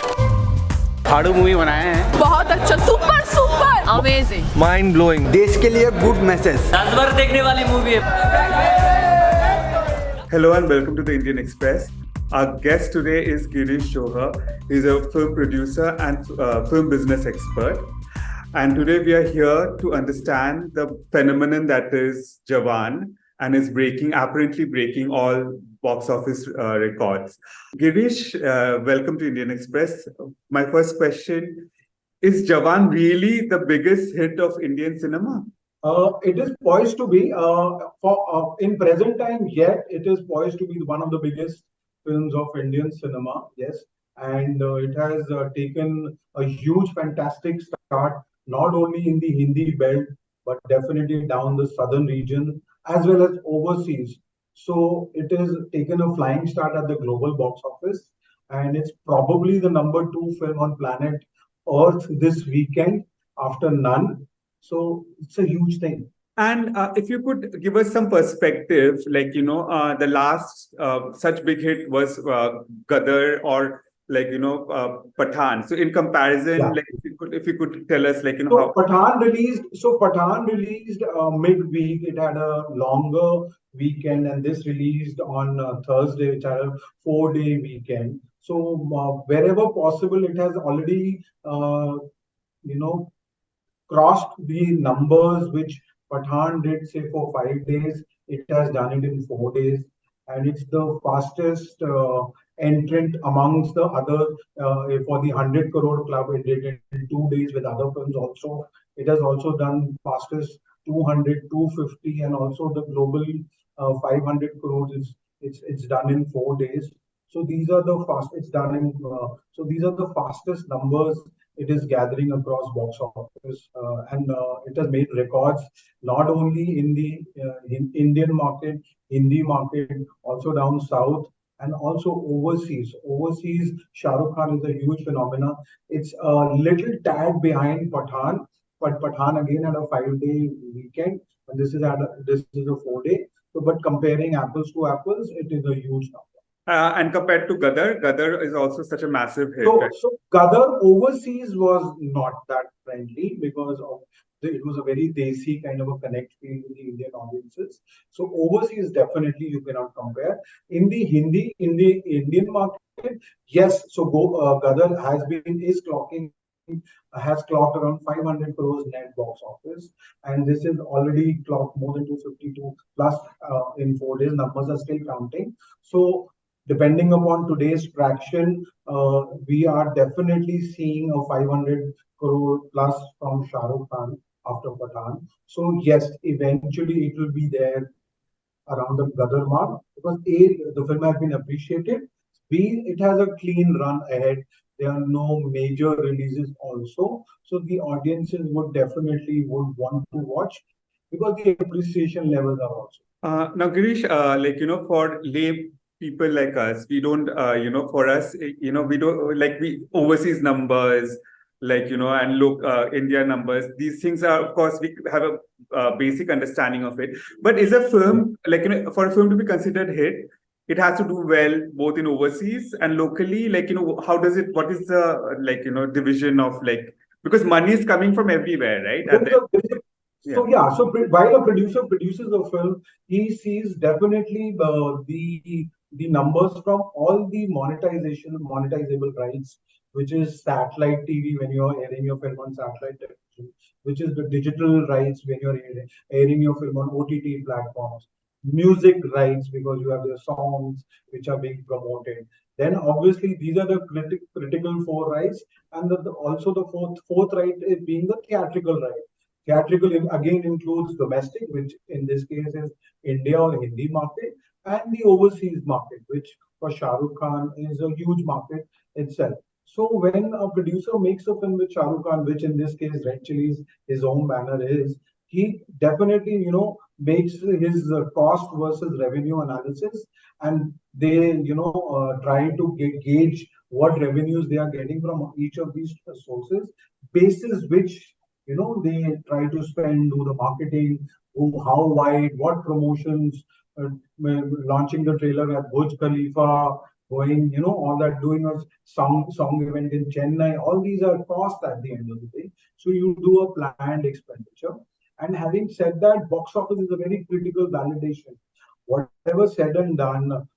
फाड़ू movie बनाए हैं, बहुत अच्छा, super super amazing, mind blowing, देश के लिए गुड मैसेज। नजर देखने वाली मूवी है। Hello and welcome to the Indian Express. Our guest today is Girish Johar. He's a film producer and film business expert. And today we are here to understand the phenomenon that is Jawan and is apparently breaking all box office records. Girish, welcome to Indian Express. My first question, is Jawan really the biggest hit of Indian cinema? It is poised to be, in present time, yet it is poised to be one of the biggest films of Indian cinema, yes. And it has taken a huge, fantastic start, not only in the Hindi belt, but definitely down the southern region, as well as overseas. So it has taken a flying start at the global box office, and it's probably the #2 film on planet Earth this weekend after None. So it's a huge thing. And if you could give us some perspective, like, the last such big hit was Gadar or Pathan. So in comparison, Yeah. like if you could tell us, like, So how. Pathan released midweek. It had a longer weekend, and this released on Thursday, which had a 4-day weekend. So wherever possible, it has already, crossed the numbers which Pathan did, say, for 5 days. It has done it in 4 days, and it's the fastest entrant amongst the other for the 100 crore club. It did it in 2 days with other films also. It has also done fastest 200, 250, and also the global 500 crores. It's done in 4 days. So these are the fast. It's done in. So these are the fastest numbers it is gathering across box office, and it has made records not only in the Indian market, Hindi market, also down south, and also overseas. Overseas, Shah Rukh Khan is a huge phenomenon. It's a little tad behind Pathan, but Pathan again had a 5-day weekend, and this is a 4-day. So, but comparing apples to apples, it is a huge number. And compared to Gadar is also such a massive hit. So Gadar overseas was not that friendly because it was a very desi kind of a connect feel with the Indian audiences. So overseas, definitely you cannot compare. In the Indian market, yes. So Gadar has clocked around 500 crores net box office, and this is already clocked more than 252 plus in 4 days. Numbers are still counting. So depending upon today's traction, we are definitely seeing a 500 crore plus from Shah Rukh Khan after Pathan. So yes, eventually it will be there around the Gadar mark, because A, the film has been appreciated. B, it has a clean run ahead. There are no major releases also. So the audiences would want to watch, because the appreciation levels are also. Now, Girish, for lay people like us, we don't, for us, we don't we overseas numbers, and look, India numbers. These things are, of course, we have a basic understanding of it. But is a film, for a film to be considered hit, it has to do well both in overseas and locally. How does it? What is the division of because money is coming from everywhere, right? So while a producer produces a film, he sees definitely the numbers from all the monetizable rights, which is satellite TV when you're airing your film on satellite television, which is the digital rights when you're airing your film on OTT platforms, music rights because you have the songs which are being promoted. Then obviously these are the critical 4 rights, and also the fourth right is being the theatrical right. Theatrical again includes domestic, which in this case is India or Hindi market, and the overseas market, which for Shah Rukh Khan is a huge market itself. So when a producer makes a film with Shah Rukh Khan, which in this case Red Chillies his own banner is, he definitely makes his cost versus revenue analysis, and they try to gauge what revenues they are getting from each of these sources, basis which they try to spend, do the marketing, how wide, what promotions, launching the trailer at Burj Khalifa, going, all that, doing a song event in Chennai. All these are costs at the end of the day. So you do a planned expenditure. And having said that, box office is a very critical validation. Whatever said and done,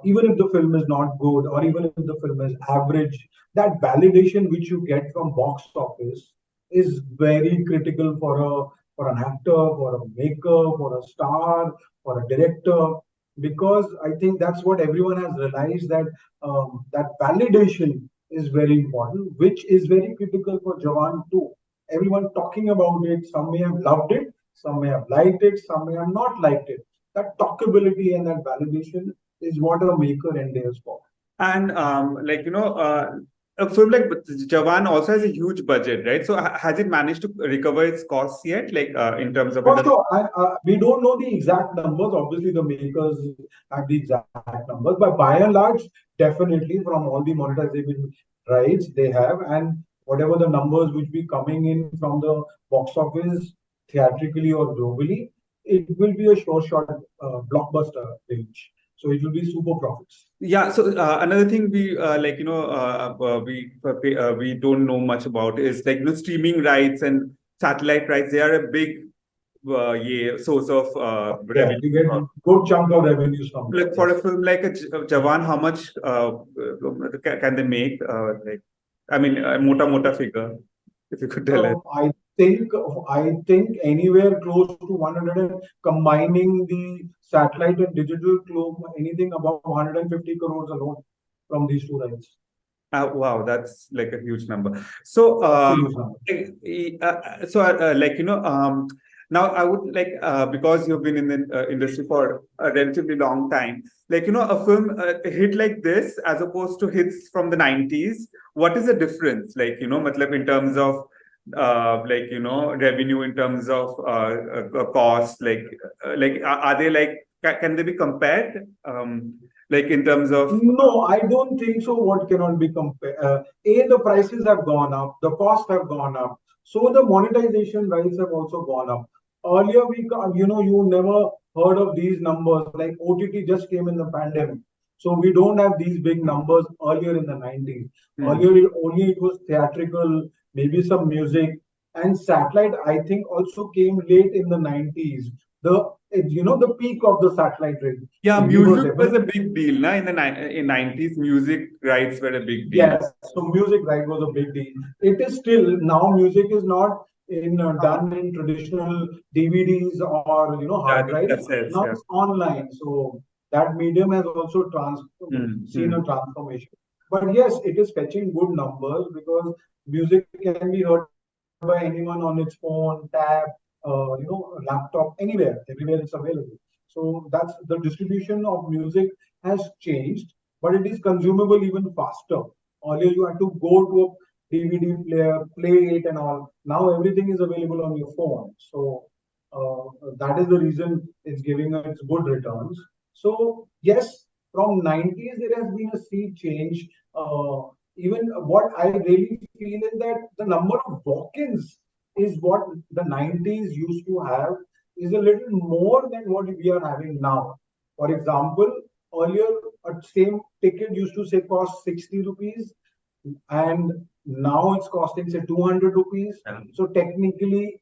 even if the film is not good or even if the film is average, that validation which you get from box office is very critical for an actor, for a maker, for a star, for a director, because I think that's what everyone has realized, that that validation is very important, which is very critical for Jawan too. Everyone talking about it. Some may have loved it, some may have liked it, some may have not liked it. That talkability and that validation is what a maker endeavors for. And a film like Jawan also has a huge budget, right? So has it managed to recover its costs yet, like in terms of? For sure, we don't know the exact numbers. Obviously, the makers have the exact numbers, but by and large, definitely from all the monetizable rights they have, and whatever the numbers which be coming in from the box office, theatrically or globally, it will be a sure shot blockbuster range. So it will be super profits. Yeah. So another thing we we don't know much about is like streaming rights and satellite rights. They are a big source of revenue. You get a good chunk of revenues from like for a film like a Jawan, how much can they make? I mean, a mota figure, if you could tell us. I think anywhere close to 100, combining the satellite and digital club, anything above 150 crores alone from these two rights. Wow, that's like a huge number. So, now I would like, because you've been in the industry for a relatively long time, a film hit like this as opposed to hits from the 90s, what is the difference? Matlab in terms of revenue, in terms of cost, are they can they be compared? In terms of? No, I don't think so. What cannot be compared? The prices have gone up, the costs have gone up, so the monetization rights have also gone up. Earlier, you never heard of these numbers. Like OTT just came in the pandemic, so we don't have these big numbers earlier in the 90s. Earlier, it was theatrical, maybe some music, and satellite. I think also came late in the 90s. The peak of the satellite rate. Yeah, music was a big deal, na? In the 90s, music rights were a big deal. Yes, so music right was a big deal. It is still now. Music is not done in traditional DVDs or hard drives. Now it's online, so that medium has also seen a transformation. But yes, it is fetching good numbers because music can be heard by anyone on its phone, tab, laptop, everywhere it's available. So that's the distribution of music has changed, but it is consumable even faster. Earlier you had to go to a DVD player, play it and all. Now everything is available on your phone. So that is the reason it's giving us good returns. So yes, from 90s there has been a sea change. Even what I really feel is that the number of walk-ins is what the 90s used to have is a little more than what we are having now. For example, earlier a same ticket used to say cost 60 rupees and now it's costing say 200 rupees. So technically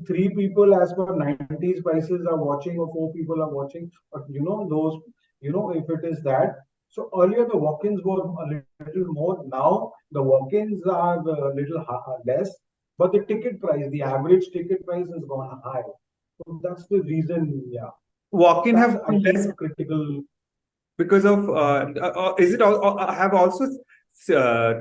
three people as per 90s prices are watching or four people are watching, but if it is that. So earlier the walk-ins were a little more. Now the walk-ins are a little less, but the ticket price, the average ticket price has gone high. So that's the reason. Yeah, walk-in have less critical because of. Is it have also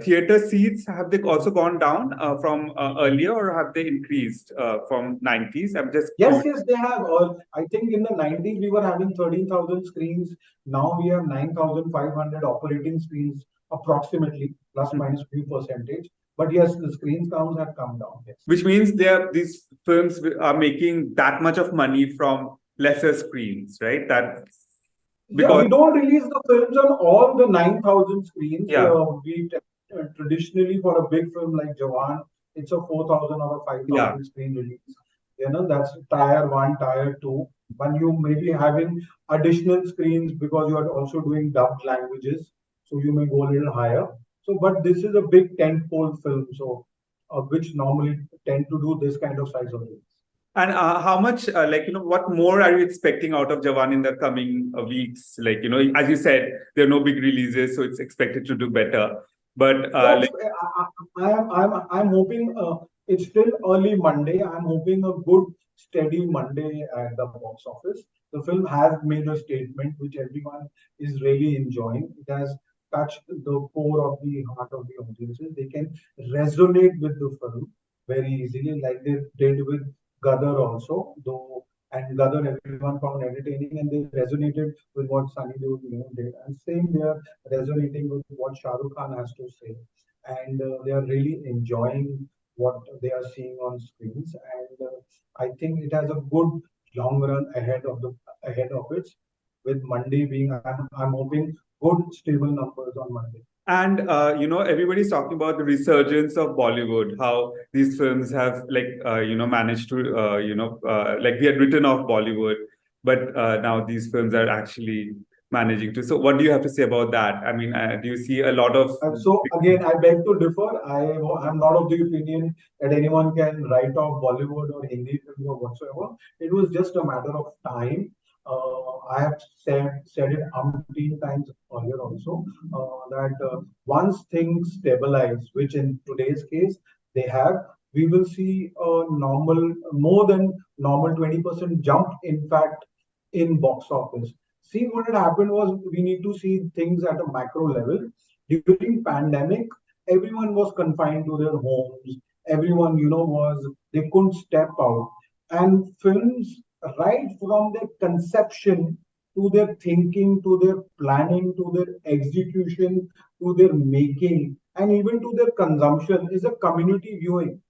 theater seats? Have they also gone down from earlier, or have they increased from 90s? I'm just yes, they have. I think in the 90s we were having 13,000 screens. Now we have 9,500 operating screens, approximately plus minus few percentage. But yes, the screen counts have come down. Yes. Which means these films are making that much of money from lesser screens, right? Because we don't release the films on all the 9,000 screens. Yeah. We traditionally for a big film like Jawan, it's a 4,000 or a 5,000 screen release. That's tier 1, tier 2. When you may be having additional screens because you are also doing dubbed languages, so you may go a little higher. So, but this is a big tentpole film, so which normally tend to do this kind of size of things. And how much, what more are you expecting out of Jawan in the coming weeks? Like, as you said, there are no big releases, so it's expected to do better. But I'm hoping it's still early Monday. I'm hoping a good steady Monday at the box office. The film has made a statement which everyone is really enjoying. It has touched the core of the heart of the audiences. They can resonate with the film very easily, like they did with Gadar also, though, and Gadar everyone found entertaining and they resonated with what Sunny Deol did. And same they are resonating with what Shah Rukh Khan has to say. And they are really enjoying what they are seeing on screens. And I think it has a good long run ahead of it. With Monday being, I'm hoping good stable numbers on Monday. And everybody's talking about the resurgence of Bollywood, how these films have managed to we had written off Bollywood, but now these films are actually managing to. So what do you have to say about that? I mean, do you see a lot of... So again, I beg to differ. I'm not of the opinion that anyone can write off Bollywood or Hindi films or whatsoever. It was just a matter of time. I have said it umpteen times earlier also that once things stabilize, which in today's case they have, we will see a more than normal 20% jump, in fact, in box office. See, what had happened was we need to see things at a macro level. During pandemic, everyone was confined to their homes. Everyone, they couldn't step out. And films, right from their conception to their thinking, to their planning, to their execution, to their making, and even to their consumption, is a community viewing.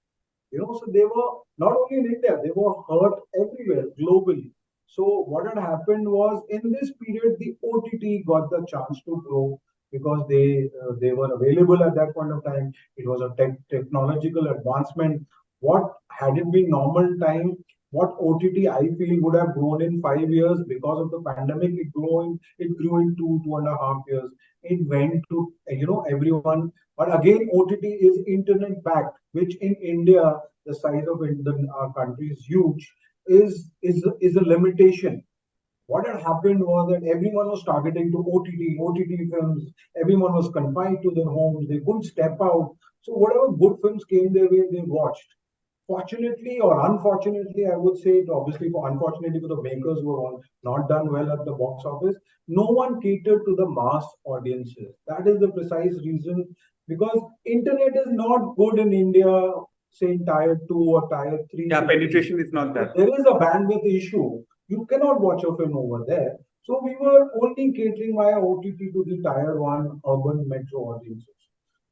So they were not only in India, they were heard everywhere globally. So what had happened was in this period, the OTT got the chance to grow because they were available at that point of time. It was a technological advancement. What had it been normal time, what OTT I feel would have grown in 5 years because of the pandemic, it grew in 2.5 years. It went to everyone. But again, OTT is internet backed, which in India, the size of our country is huge, is a limitation. What had happened was that everyone was targeting to OTT films. Everyone was confined to their homes. They couldn't step out. So whatever good films came their way, they watched. Fortunately or unfortunately, I would say, obviously, unfortunately for the makers who have not done well at the box office, no one catered to the mass audiences. That is the precise reason, because internet is not good in India, say in tier 2 or tier 3. Yeah, penetration is not that. There is a bandwidth issue. You cannot watch a film over there. So we were only catering via OTT to the tier 1 urban metro audiences.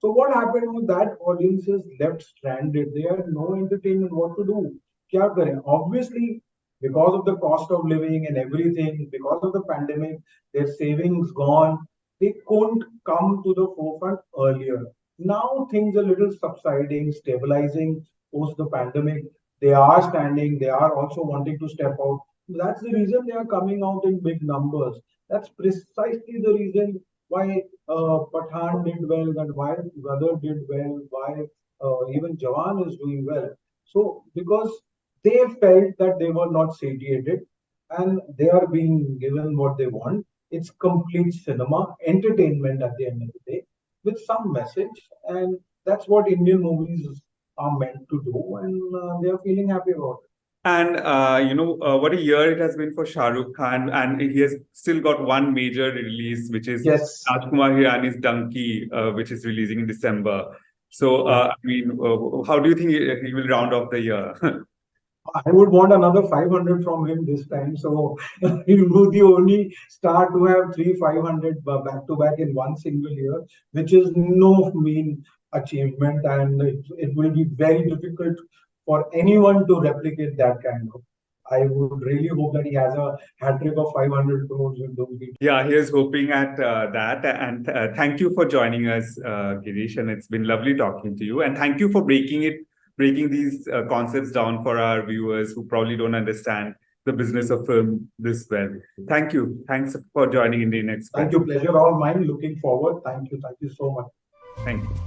So what happened was that audiences left stranded. They had no entertainment. What to do? Kya kare? Obviously, because of the cost of living and everything, because of the pandemic, their savings gone. They couldn't come to the forefront earlier. Now things are a little subsiding, stabilizing post the pandemic. They are standing. They are also wanting to step out. That's the reason they are coming out in big numbers. That's precisely the reason why Pathan did well, and why Gadar did well, why even Jawan is doing well. So because they felt that they were not satiated and they are being given what they want. It's complete cinema, entertainment at the end of the day, with some message. And that's what Indian movies are meant to do. And they are feeling happy about it. And what a year it has been for Shah Rukh Khan, and he has still got one major release, which is Rajkumar Hirani's Donkey, which is releasing in December. So, how do you think he will round off the year? I would want another 500 from him this time. So he will be the only star to have 500 back to back in one single year, which is no mean achievement, and it will be very difficult for anyone to replicate that kind of. I would really hope that he has a hat trick of 500 crores with those details. Yeah, he is hoping at that. And thank you for joining us, Girish. And it's been lovely talking to you. And thank you for breaking these concepts down for our viewers who probably don't understand the business of film this well. Thank you. Thanks for joining Indian Express. Thank you. Pleasure all mine. Looking forward. Thank you. Thank you so much. Thank you.